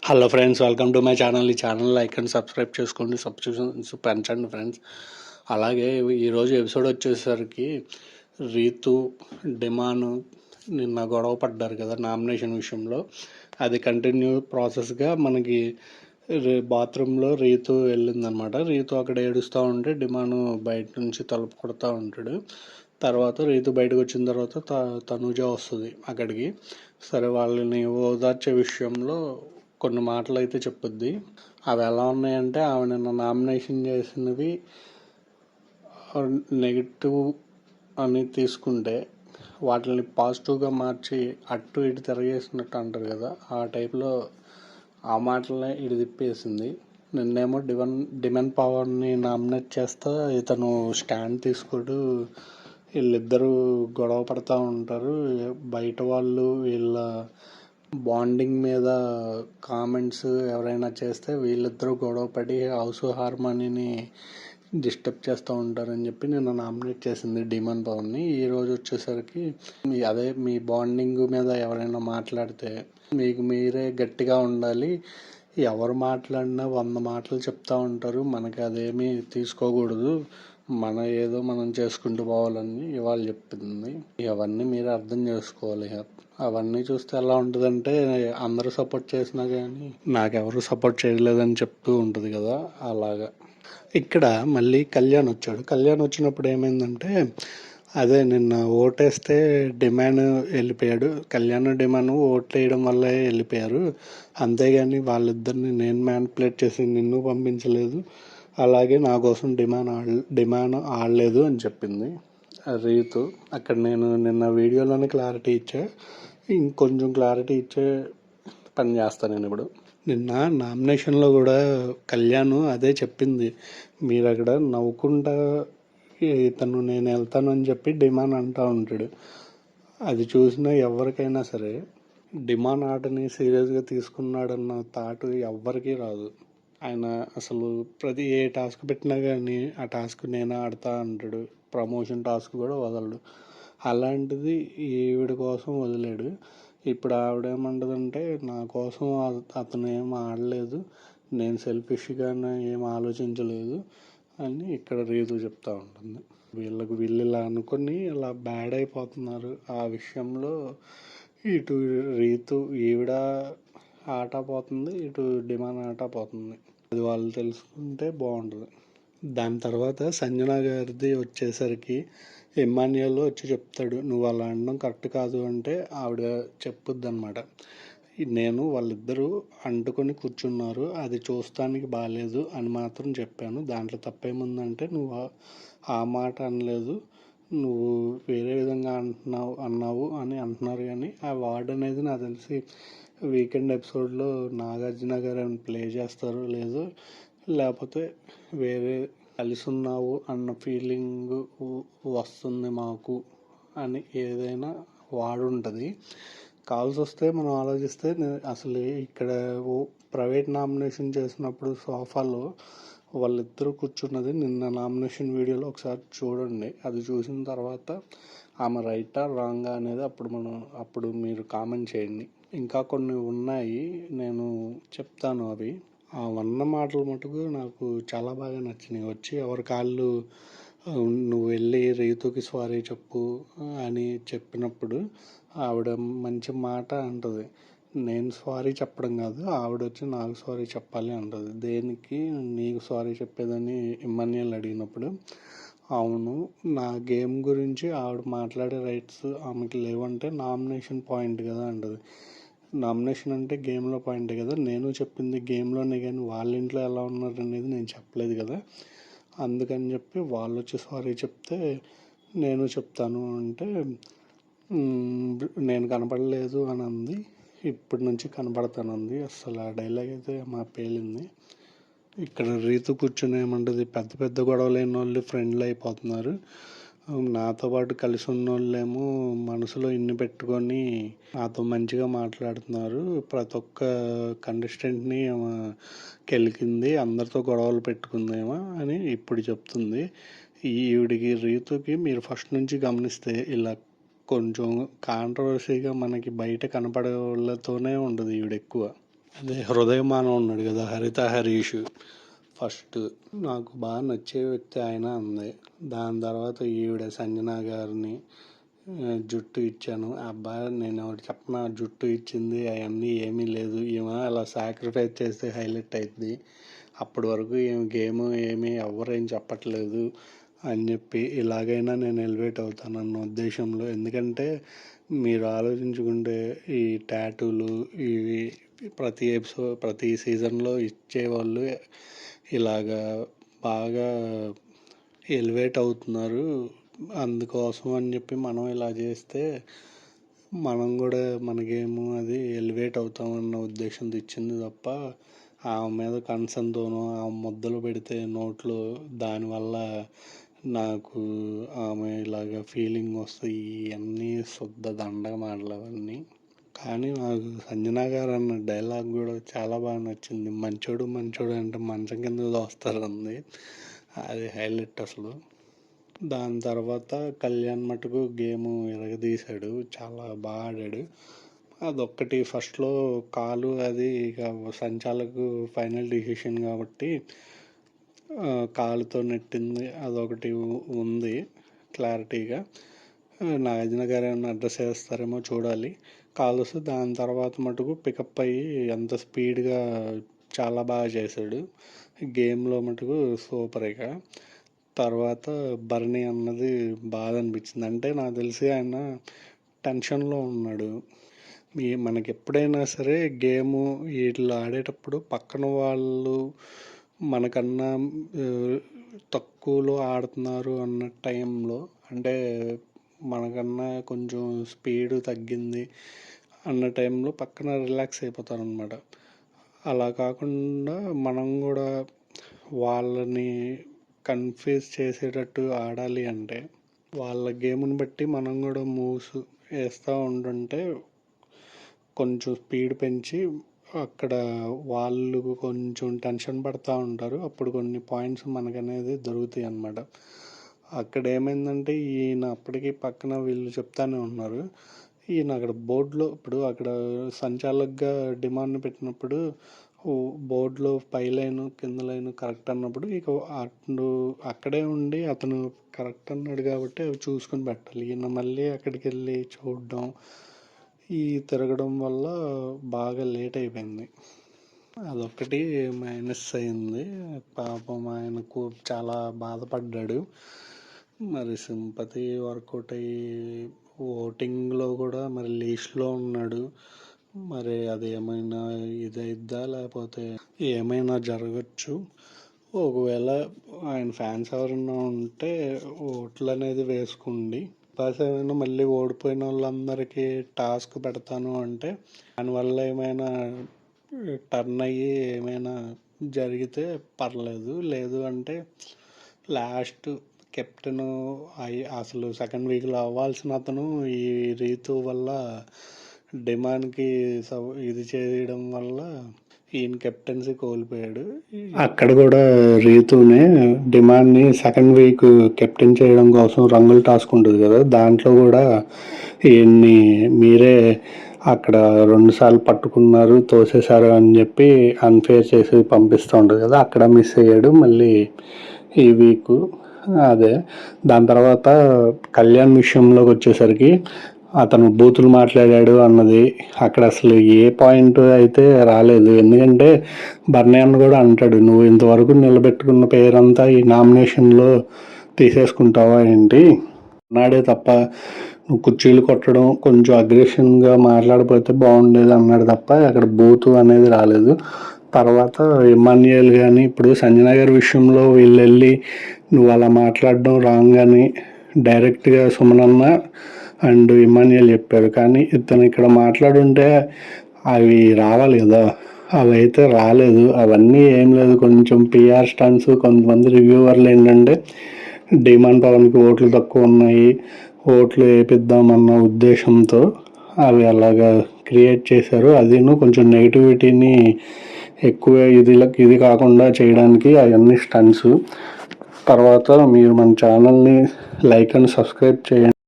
Hello friends, welcome to my channel. ఈ channel like and subscribe చేసుకోండి, subscriptions పెంచండి friends. అలాగే ఈరోజు ఎపిసోడ్ వచ్చేసరికి రీతు, డిమాను నిన్న గొడవ పడ్డారు కదా నామినేషన్ విషయంలో. అది కంటిన్యూ ప్రాసెస్గా మనకి బాత్రూంలో రీతు వెళ్ళిందనమాట. రీతు అక్కడ ఏడుస్తూ ఉంటే డిమాను బయట నుంచి తలుపు కొడుతూ ఉంటాడు. తర్వాత రీతు బయటకు వచ్చిన తర్వాత తనుజ వస్తుంది అక్కడికి. సరే, వాళ్ళని ఓదార్చే విషయంలో కొన్ని మాటలు అయితే చెప్పుద్ది. అవి ఎలా ఉన్నాయంటే, ఆమె నిన్న నామినేషన్ చేసినవి నెగిటివ్ అని తీసుకుంటే వాటిని పాజిటివ్గా మార్చి అటు ఇటు తిరగేసినట్టు అంటారు కదా, ఆ టైప్లో ఆ మాటలనే ఇటు తిప్పేసింది. నిన్నేమో డిమాండ్ పవర్ని నామినేట్ చేస్తా ఇతను స్టాండ్ తీసుకోడు. వీళ్ళిద్దరూ గొడవ పడుతూ ఉంటారు. బయట వాళ్ళు వీళ్ళ బాండింగ్ మీద కామెంట్స్ ఎవరైనా చేస్తే వీళ్ళిద్దరూ గొడవపడి హౌస్ హార్మోనీని డిస్టర్బ్ చేస్తూ ఉంటారని చెప్పి నిన్న నామినేట్ చేసింది డిమాండ్ పవర్ని. ఈరోజు వచ్చేసరికి అదే మీ బాండింగ్ మీద ఎవరైనా మాట్లాడితే మీకు మీరే గట్టిగా ఉండాలి. ఎవరు మాట్లాడినా 100 మాటలు చెప్తూ ఉంటారు, మనకి అదేమీ తీసుకోకూడదు, మన ఏదో మనం చేసుకుంటూ పోవాలని ఇవాళ చెప్పింది. అవన్నీ మీరు అర్థం చేసుకోవాలి. అవన్నీ చూస్తే ఎలా ఉంటుందంటే, అందరూ సపోర్ట్ చేసినా కానీ నాకెవరు సపోర్ట్ చేయలేదని చెప్తూ ఉంటుంది కదా, అలాగా. ఇక్కడ మళ్ళీ కళ్యాణ్ వచ్చాడు. కళ్యాణ్ వచ్చినప్పుడు ఏమైందంటే, అదే నిన్న ఓటేస్తే డిమాండ్ వెళ్ళిపోయాడు. కళ్యాణ్ డిమాండ్ ఓట్లు వేయడం వల్ల వెళ్ళిపోయారు, అంతేగాని వాళ్ళిద్దరిని నేను మ్యానిపులేట్ చేసి నిన్ను పంపించలేదు, అలాగే నా కోసం డిమాండ్ ఆడలేదు అని చెప్పింది రీతు. అక్కడ నేను నిన్న వీడియోలోనే క్లారిటీ ఇచ్చా, ఇంకొంచెం క్లారిటీ ఇచ్చే పని చేస్తాను నేను ఇప్పుడు. నిన్న నామినేషన్లో కూడా కళ్యాణ్ అదే చెప్పింది. మీరు అక్కడ నవ్వుకుంటా ఇతను నేను వెళ్తాను అని చెప్పి డిమాండ్ అంటూ ఉంటాడు. అది చూసిన ఎవరికైనా సరే డిమాండ్ ఆటని సీరియస్గా తీసుకున్నాడన్న థాట్ ఎవ్వరికీ రాదు. ఆయన అసలు ప్రతి ఏ టాస్క్ పెట్టినా కానీ ఆ టాస్క్ నేనే ఆడతా అంటాడు. ప్రమోషన్ టాస్క్ కూడా వదలడు. అలాంటిది ఈవిడ కోసం వదిలాడు. ఇప్పుడు ఆవిడేమంటదంటే, నా కోసం అతను ఏం ఆడలేదు, నేను సెల్ఫిష్గానే ఏం ఆలోచించలేదు అని ఇక్కడ రీతు చెప్తూ ఉంటుంది. వీళ్ళు ఇలా అనుకొని ఇలా బ్యాడ్ అయిపోతున్నారు. ఆ విషయంలో ఇటు రీతు ఈవిడ ఆట పోతుంది, ఇటు డిమాండ్ ఆట పోతుంది. అది వాళ్ళు తెలుసుకుంటే బాగుంటుంది. దాని తర్వాత సంజన గారిది వచ్చేసరికి ఇమ్మాన్యుయల్ వచ్చి చెప్తాడు, నువ్వు అలా అనడం కరెక్ట్ కాదు అంటే ఆవిడ చెప్పుద్ది అనమాట, నేను వాళ్ళిద్దరూ అంటుకొని కూర్చున్నారు, అది చూస్తానికి బాగాలేదు అని మాత్రం చెప్పాను, దాంట్లో తప్పేముందంటే నువ్వు ఆ మాట అనలేదు, నువ్వు వేరే విధంగా అన్నావు అని అంటున్నారు. కానీ ఆ వర్డ్ అనేది నాకు తెలిసి వీకెండ్ ఎపిసోడ్లో నాగార్జున గారు అని ప్లే చేస్తారో లేదో, లేకపోతే వేరే కలిసి ఉన్నావు అన్న ఫీలింగ్ వస్తుంది మాకు అని ఏదైనా వాడుంటుంది. కాల్స్ వస్తే మనం ఆలోచిస్తే అసలు ఇక్కడ ప్రైవేట్ నామినేషన్ చేసినప్పుడు సోఫాలో వాళ్ళిద్దరూ కూర్చున్నది నిన్న నామినేషన్ వీడియోలో ఒకసారి చూడండి. అది చూసిన తర్వాత ఆమె రైటా రాంగా అనేది అప్పుడు మీరు కామెంట్ చేయండి. ఇంకా కొన్ని ఉన్నాయి, నేను చెప్తాను అవి. ఆ వన్న మాటలు మటుకు నాకు చాలా బాగా నచ్చినాయి. వచ్చి ఎవరి కాళ్ళు నువ్వు వెళ్ళి రీతుకి సారీ చెప్పు అని చెప్పినప్పుడు ఆవిడ మంచి మాట అంటుంది, నేను సారీ చెప్పడం కాదు, ఆవిడ వచ్చి నాకు సారీ చెప్పాలి అంటుంది. దేనికి నీకు సారీ చెప్పేదని ఇమ్మాన్యుయల్ అడిగినప్పుడు, అవును, నా గేమ్ గురించి ఆవిడ మాట్లాడే రైట్స్ ఆమెకి లేవంటే నామినేషన్ పాయింట్ కదా అంటుంది. నామినేషన్ అంటే గేమ్లో పాయింటే కదా, నేను చెప్పింది గేమ్లోనే కానీ వాళ్ళ ఇంట్లో ఎలా ఉన్నారు అనేది నేను చెప్పలేదు కదా, అందుకని చెప్పి వాళ్ళు వచ్చి సారీ చెప్తే నేను చెప్తాను అంటే నేను కనపడలేదు అని అంది, ఇప్పటి నుంచి కనపడతానంది. అసలు ఆ డైలాగ్ అయితే మా పేలింది. ఇక్కడ రీతు కూర్చొని ఏమంటుంది, పెద్ద పెద్ద గొడవలు లేని వాళ్ళు ఫ్రెండ్లు అయిపోతున్నారు, నాతో పాటు కలిసి ఉన్న వాళ్ళేమో మనసులో ఇన్ని పెట్టుకొని నాతో మంచిగా మాట్లాడుతున్నారు, ప్రతి ఒక్క కంటెస్టెంట్ని కెలికింది, అందరితో గొడవలు పెట్టుకుందేమో అని ఇప్పుడు చెప్తుంది. ఈవిడికి రీతుకి మీరు ఫస్ట్ నుంచి గమనిస్తే ఇలా కొంచెం కాంట్రవర్సీగా మనకి బయట కనపడే వాళ్ళతోనే ఉండదు ఈవిడ ఎక్కువ. అదే హృదయమానం ఉన్నాడు కదా, హరిత హరీష్ ఫస్ట్ నాకు బాగా నచ్చే వ్యక్తి ఆయన అంది. దాని తర్వాత ఈవిడ సంజన గారిని జుట్టు ఇచ్చాను. అబ్బాయి నేను ఒకటి చెప్పిన, జుట్టు ఇచ్చింది అవన్నీ ఏమీ లేదు, ఈమె అలా సాక్రిఫైస్ చేస్తే హైలైట్ అవుతుంది. అప్పటి వరకు ఏం గేమ్ ఏమీ ఎవరేం చెప్పట్లేదు అని చెప్పి ఇలాగైనా నేను ఎలివేట్ అవుతానన్న ఉద్దేశంలో. ఎందుకంటే మీరు ఆలోచించుకుంటే ఈ టాటూలు ఇవి ప్రతి సీజన్లో ఇచ్చేవాళ్ళు ఇలాగా బాగా ఎలివేట్ అవుతున్నారు. అందుకోసం అని చెప్పి మనం ఇలా చేస్తే మనం కూడా మన గేమ్ అది ఎలివేట్ అవుతామన్న ఉద్దేశంతో ఇచ్చింది తప్ప ఆమె మీద కన్సర్న్తోనూ ఆమె ముద్దలు పెడితే నోట్లో దానివల్ల నాకు ఆమె ఇలాగ ఫీలింగ్ వస్తాయి. ఇవన్నీ శుద్ధ దండగ మాటలు అవన్నీ. కానీ నాకు సంజన గారు అన్న డైలాగ్ కూడా చాలా బాగా నచ్చింది. మంచోడు అంటే మంచం కింద దోస్తారు అంది, అది హైలైట్ అసలు. దాని తర్వాత కళ్యాణ్ మటుకు గేము ఎరగదీశాడు, చాలా బాగా ఆడాడు. అదొక్కటి ఫస్ట్లో కాలు అది ఇక సంచాలకు ఫైనల్ డిసిషన్ కాబట్టి కాలుతో నెట్టింది, అదొకటి ఉంది క్లారిటీగా. నాగార్జున గారు ఏమైనా అడ్రస్ చేస్తారేమో చూడాలి. కాల్స్ దాని తర్వాత మటుకు పికప్ అయ్యి ఎంత స్పీడ్గా చాలా బాగా చేశాడు. గేమ్లో మటుకు సూపర్. ఇక తర్వాత బర్నీ అన్నది బాధ అనిపించింది. అంటే నాకు తెలిసి ఆయన టెన్షన్లో ఉన్నాడు. మనకి ఎప్పుడైనా సరే గేము వీటిలో ఆడేటప్పుడు పక్కన వాళ్ళు మనకన్నా తక్కువలో ఆడుతున్నారు అన్న టైంలో, అంటే మనకన్నా కొంచెం స్పీడ్ తగ్గింది అన్న టైంలో పక్కన రిలాక్స్ అయిపోతారు అనమాట. అలా కాకుండా మనం కూడా వాళ్ళని కన్ఫ్యూజ్ చేసేటట్టు ఆడాలి అంటే వాళ్ళ గేమ్ని బట్టి మనం కూడా మూవ్స్ వేస్తూ ఉంటుంటే కొంచెం స్పీడ్ పెంచి అక్కడ వాళ్ళు కొంచెం టెన్షన్ పడుతూ ఉంటారు. అప్పుడు కొన్ని పాయింట్స్ మనకనేది దొరుకుతాయి అన్నమాట. అక్కడ ఏమైందంటే ఈయన అప్పటికి పక్కన వీళ్ళు చెప్తానే ఉన్నారు. ఈయన అక్కడ బోర్డులో ఇప్పుడు అక్కడ సంచాలకుగా డిమాండ్ పెట్టినప్పుడు బోర్డులో పై లైను కింద లైను కరెక్ట్ అన్నప్పుడు ఇక అటు అక్కడే ఉండి అతను కరెక్ట్ అన్నాడు కాబట్టి అవి చూసుకొని పెట్టాలి. ఈయన మళ్ళీ అక్కడికి వెళ్ళి చూడడం ఈ తిరగడం వల్ల బాగా లేట్ అయిపోయింది. అదొక్కటి మైనస్ అయింది. పాపం ఆయనకు చాలా బాధపడ్డాడు. మరి సింపతి వర్కౌట్ అయ్యి ఓటింగ్లో కూడా మరి లీస్ట్లో ఉన్నాడు. మరి అది ఏమైనా ఇదైద్దా లేకపోతే ఏమైనా జరగచ్చు. ఒకవేళ ఆయన ఫ్యాన్స్ ఎవరైనా ఉంటే ఓట్లు అనేది వేసుకోండి. పాస్ ఏమైనా మళ్ళీ ఓడిపోయిన వాళ్ళందరికీ టాస్క్ పెడతాను అంటే దానివల్ల ఏమైనా టర్న్ అయ్యి ఏమైనా జరిగితే పర్లేదు. లేదు అంటే లాస్ట్ కెప్టెన్ అసలు సెకండ్ వీక్లో అవ్వాల్సిన అతను ఈ రీతు వల్ల డిమాండ్కి ఇది చేయడం వల్ల ఈయన కెప్టెన్సీ కోల్పోయాడు. అక్కడ కూడా రీతునే డిమాండ్ని సెకండ్ వీక్ కెప్టెన్ చేయడం కోసం రంగులు టాస్క్ ఉంటుంది కదా, దాంట్లో కూడా ఈయన్ని మీరే అక్కడ 2 సార్లు పట్టుకున్నారు తోసేశారు అని చెప్పి అన్ఫేర్ చేసి పంపిస్తూ ఉంటుంది కదా, అక్కడ మిస్ అయ్యాడు. మళ్ళీ ఈ వీక్ అదే. దాని తర్వాత కళ్యాణ్ విషయంలోకి వచ్చేసరికి అతను బూతులు మాట్లాడాడు అన్నది అక్కడ అసలు ఏ పాయింట్ అయితే రాలేదు. ఎందుకంటే బర్నీ అన్న కూడా అంటాడు, నువ్వు ఇంతవరకు నిలబెట్టుకున్న పేరంతా ఈ నామినేషన్లో తీసేసుకుంటావా ఏంటి అన్నాడే తప్ప నువ్వు కుర్చీలు కొట్టడం కొంచెం అగ్రెషన్గా మాట్లాడిపోతే బాగుండేది అన్నాడు తప్ప అక్కడ బూతు అనేది రాలేదు. తర్వాత ఇమాన్యుయల్ కానీ ఇప్పుడు సంజన గారి విషయంలో వీళ్ళు వెళ్ళి నువ్వు అలా మాట్లాడడం రాంగ్ అని డైరెక్ట్గా సుమనన్న అండ్ ఇమాన్యుయల్ చెప్పారు. కానీ ఇతను ఇక్కడ మాట్లాడుంటే అవి రావాలి కదా, అవి అయితే రాలేదు. అవన్నీ ఏం లేదు, కొంచెం పిఆర్ స్టంట్స్. కొంతమంది రివ్యూవర్లు ఏంటంటే డిమాండ్ పవన్కి ఓట్లు తక్కువ ఉన్నాయి, ఓట్లు వేపిద్దామన్న ఉద్దేశంతో అవి అలాగా క్రియేట్ చేశారు. అదిను కొంచెం నెగిటివిటీని ఎక్కువ ఇది కాకుండా చేయడానికి అవన్నీ స్టంట్స్. తర్వాత మీరు మన ఛానల్ని లైక్ అండ్ సబ్స్క్రైబ్ చేయండి.